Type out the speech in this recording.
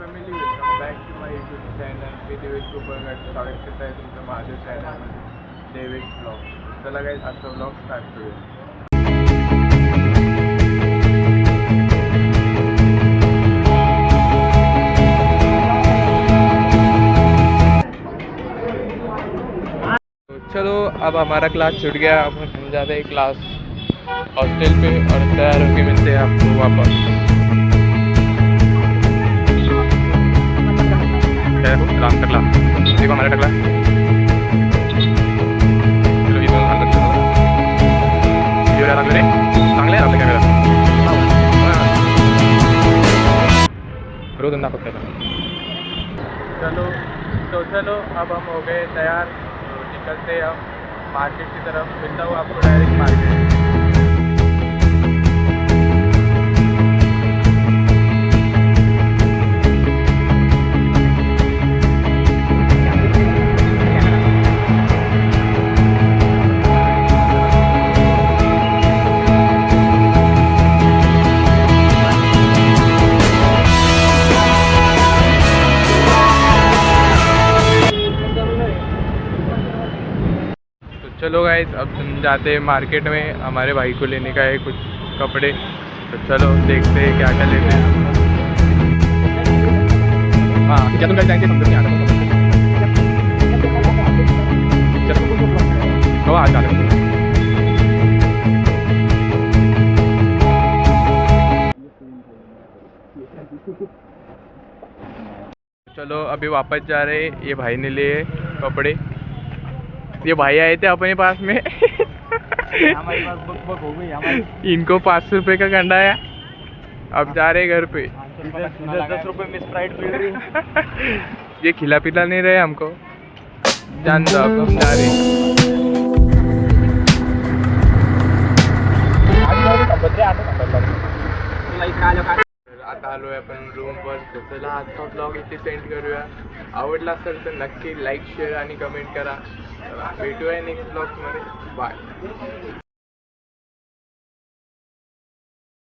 Family, welcome back to my YouTube channel. मी देवेश गोपळगड स्वागत करत आहे तुमचं माझ्या चॅनलमध्ये देवेश ब्लॉग. चला गाईज आजचा ब्लॉग स्टार्ट करूया. चलो अब हमारा क्लास छूट गया. अब हम जाते हैं क्लास हॉस्टल पे और तैयार होके मिलते हैं आपको वापस. राम टकला देखो हमारा टकला. चलो ये दोनों अंदर चलो. ये वाला मेरे चांगले आहे आपले कॅमेरा. रोज अंदा फक्त. चलो अब हम हो गए तैयार. निकलते हैं हम मार्केट की तरफ. मिलता हूँ आपको डायरेक्ट मार्केट. चलो गाइस अब हम जाते हैं मार्केट में. हमारे भाई को लेने का है कुछ कपड़े. तो चलो देखते हैं क्या क्या लेते हैं. हाँ क्या तुम कल जाएंगे समझ नहीं आ रहा. चलो आज आ रहे. चलो अभी वापस जा रहे हैं. ये भाई ने लिए कपड़े. ये भाई आए थे अपने पास में. हमारे पास बक हो गई हमारी. इनको 500 रुपये का गंडा है. अब जा रहे घर पे. 10 रुपये में स्प्राइट पी रही. ये खिला पिला नहीं रहे हमको. जान दो अब हम जा रहे. आता आलो आहे आपण रूमवर. चला आजचा ब्लॉग इथे सेंड करूया. आवडला असेल तर नक्की लाईक शेअर आणि कमेंट करा. भेटूया नेक्स्ट ब्लॉगमध्ये. बाय.